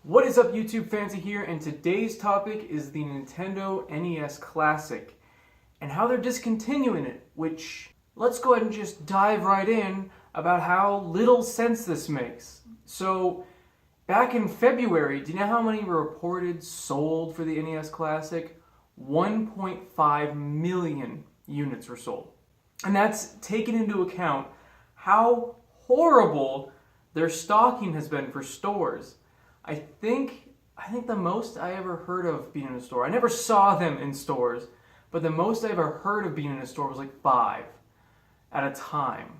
What is up, YouTube? Fancy here, and today's topic is the Nintendo NES Classic and how they're discontinuing it, which let's go ahead and just dive right in about how little sense this makes. So, back in February, do you know how many were reported sold for the NES Classic? 1.5 million units were sold. And that's taken into account how horrible their stocking has been for stores. I think the most I ever heard of being in a store, I never saw them in stores, but the most I ever heard of being in a store was like 5 at a time.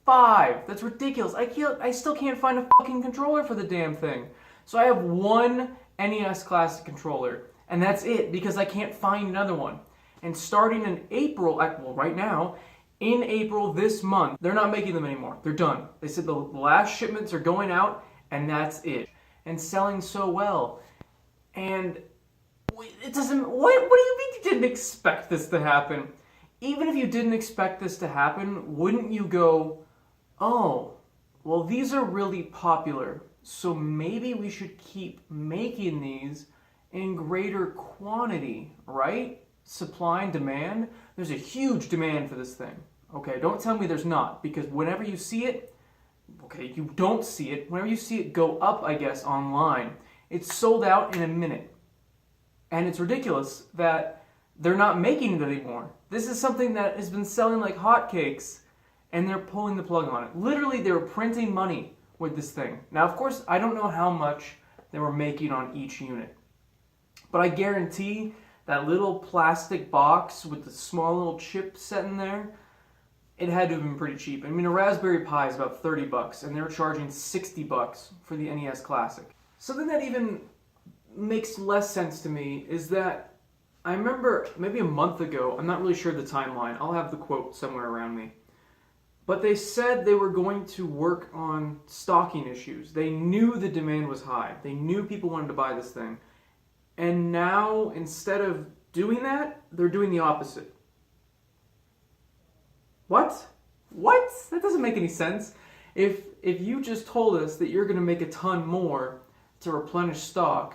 5! That's ridiculous. I still can't find a fucking controller for the damn thing. So I have one NES Classic controller, and that's it because I can't find another one. And starting in April, well, right now, in April this month, they're not making them anymore. They're done. They said the last shipments are going out, and that's it. And selling so well. And it doesn't, what do you mean you didn't expect this to happen? Even if you didn't expect this to happen, wouldn't you go, oh, well, these are really popular, so maybe we should keep making these in greater quantity, right? Supply and demand. There's a huge demand for this thing. Okay, don't tell me there's not, because whenever you see it, okay, you don't see it. Whenever you see it go up, I guess, online, it's sold out in a minute. And it's ridiculous that they're not making it anymore. This is something that has been selling like hotcakes, and they're pulling the plug on it. Literally, they were printing money with this thing. Now, of course, I don't know how much they were making on each unit. But I guarantee that little plastic box with the small little chip set in there, it had to have been pretty cheap. I mean, a Raspberry Pi is about 30 bucks, and they were charging 60 bucks for the NES Classic. Something that even makes less sense to me is that I remember maybe a month ago, I'm not really sure of the timeline, I'll have the quote somewhere around me, but they said they were going to work on stocking issues. They knew the demand was high. They knew people wanted to buy this thing. And now, instead of doing that, they're doing the opposite. What? What? That doesn't make any sense. If you just told us that you're going to make a ton more to replenish stock,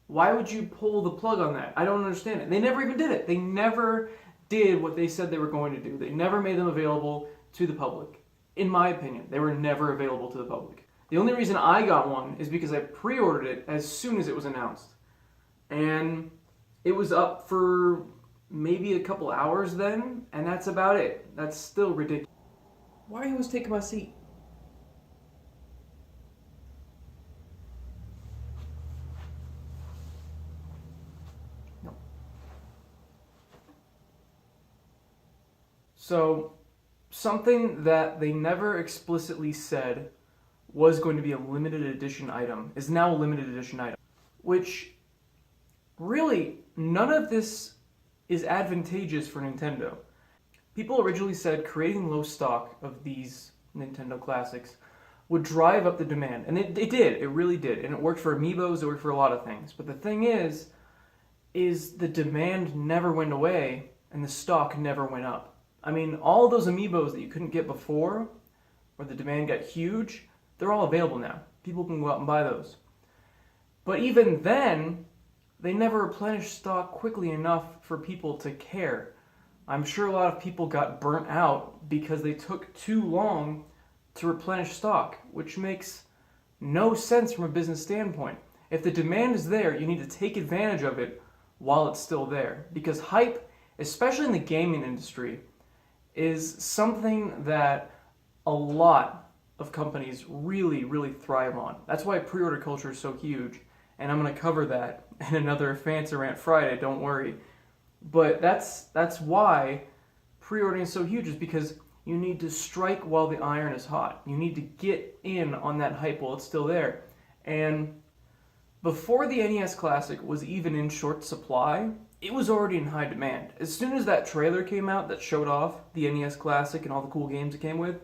why would you pull the plug on that? I don't understand it. They never even did it. They never did what they said they were going to do. They never made them available to the public. In my opinion, they were never available to the public. The only reason I got one is because I pre-ordered it as soon as it was announced. And it was up for maybe a couple hours then, and that's about it. That's still ridiculous. Why are you always taking my seat? No. So, something that they never explicitly said was going to be a limited edition item is now a limited edition item, which really, none of this is advantageous for Nintendo. People originally said creating low stock of these Nintendo Classics would drive up the demand. And it did. It really did. And it worked for Amiibos, it worked for a lot of things. But the thing is the demand never went away and the stock never went up. I mean, all those Amiibos that you couldn't get before, where the demand got huge, they're all available now. People can go out and buy those. But even then, they never replenished stock quickly enough for people to care. I'm sure a lot of people got burnt out because they took too long to replenish stock, which makes no sense from a business standpoint. If the demand is there, you need to take advantage of it while it's still there. Because hype, especially in the gaming industry, is something that a lot of companies really, really thrive on. That's why pre-order culture is so huge. And I'm going to cover that in another Fanta Rant Friday, don't worry. But that's why pre-ordering is so huge, is because you need to strike while the iron is hot. You need to get in on that hype while it's still there. And before the NES Classic was even in short supply, it was already in high demand. As soon as that trailer came out that showed off the NES Classic and all the cool games it came with,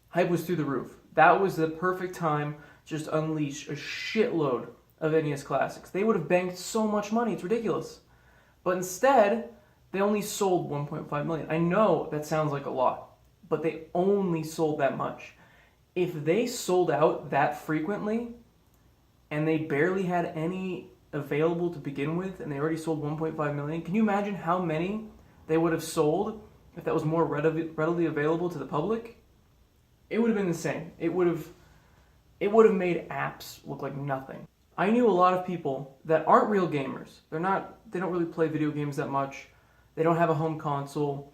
hype was through the roof. That was the perfect time to just unleash a shitload of NES Classics. They would have banked so much money, it's ridiculous. But instead, they only sold 1.5 million. I know that sounds like a lot, but they only sold that much. If they sold out that frequently, and they barely had any available to begin with, and they already sold 1.5 million. Can you imagine how many they would have sold if that was more readily available to the public? It would have been insane. It would have made apps look like nothing. I knew a lot of people that aren't real gamers. They don't really play video games that much. They don't have a home console,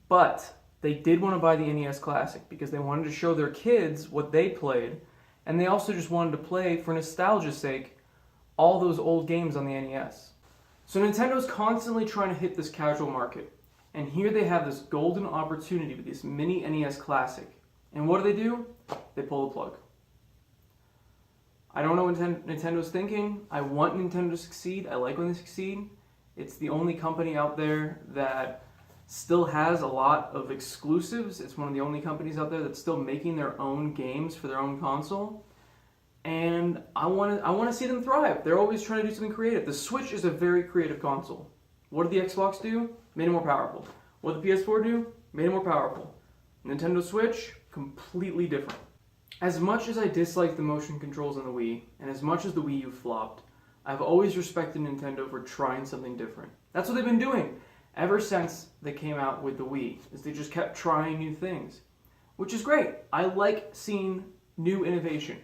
but they did want to buy the NES Classic because they wanted to show their kids what they played, and they also just wanted to play, for nostalgia's sake, all those old games on the NES. So Nintendo's constantly trying to hit this casual market, and here they have this golden opportunity with this mini NES Classic. And what do? They pull the plug. I don't know what Nintendo's thinking. I want Nintendo to succeed. I like when they succeed. It's the only company out there that still has a lot of exclusives. It's one of the only companies out there that's still making their own games for their own console. And I want to see them thrive. They're always trying to do something creative. The Switch is a very creative console. What did the Xbox do? Made it more powerful. What did the PS4 do? Made it more powerful. Nintendo Switch, completely different. As much as I dislike the motion controls on the Wii, and as much as the Wii U flopped, I've always respected Nintendo for trying something different. That's what they've been doing ever since they came out with the Wii, is they just kept trying new things, which is great. I like seeing new innovation.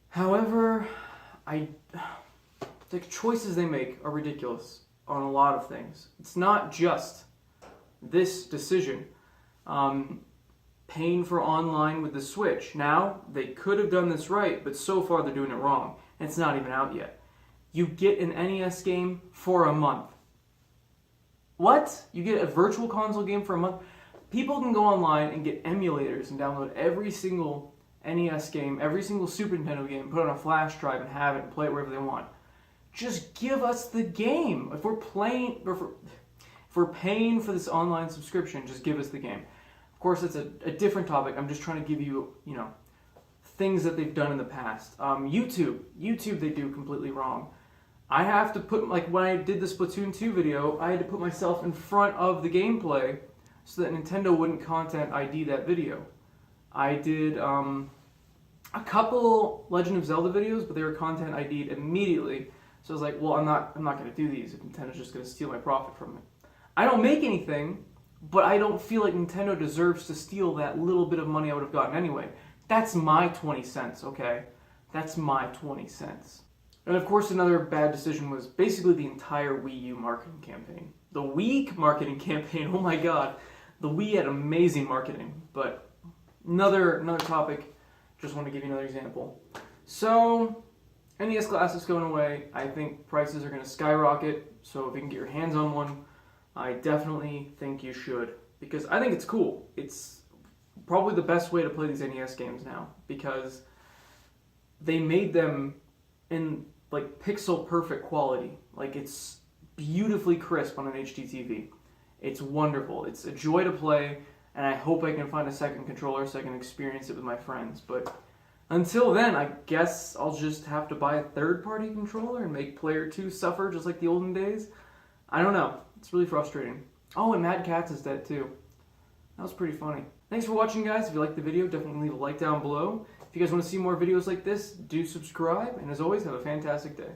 However, the choices they make are ridiculous on a lot of things. It's not just this decision. Paying for online with the Switch. Now, they could have done this right, but so far they're doing it wrong. And it's not even out yet. You get an NES game for a month. What? You get a virtual console game for a month? People can go online and get emulators and download every single NES game, every single Super Nintendo game, put it on a flash drive and have it and play it wherever they want. Just give us the game. If we're paying for this online subscription, just give us the game. Of course, it's a different topic. I'm just trying to give you, things that they've done in the past. YouTube they do completely wrong. I have to put, when I did the Splatoon 2 video, I had to put myself in front of the gameplay so that Nintendo wouldn't content ID that video. I did a couple Legend of Zelda videos, but they were content ID'd immediately. So I was like, well, I'm not going to do these if Nintendo's just going to steal my profit from it. I don't make anything, but I don't feel like Nintendo deserves to steal that little bit of money I would have gotten anyway. That's my 20 cents, okay? That's my 20 cents. And of course, another bad decision was basically the entire Wii U marketing campaign. The Wii marketing campaign, oh my god. The Wii had amazing marketing, but another topic, just want to give you another example. So, NES Classic's going away. I think prices are going to skyrocket, so if you can get your hands on one, I definitely think you should, because I think it's cool. It's probably the best way to play these NES games now, because they made them in pixel perfect quality. It's beautifully crisp on an HD TV. It's wonderful. It's a joy to play, and I hope I can find a second controller so I can experience it with my friends. But until then, I guess I'll just have to buy a third-party controller and make Player 2 suffer just like the olden days. I don't know. It's really frustrating. Oh, and Mad Catz is dead too. That was pretty funny. Thanks for watching, guys. If you liked the video, definitely leave a like down below. If you guys want to see more videos like this, do subscribe. And as always, have a fantastic day.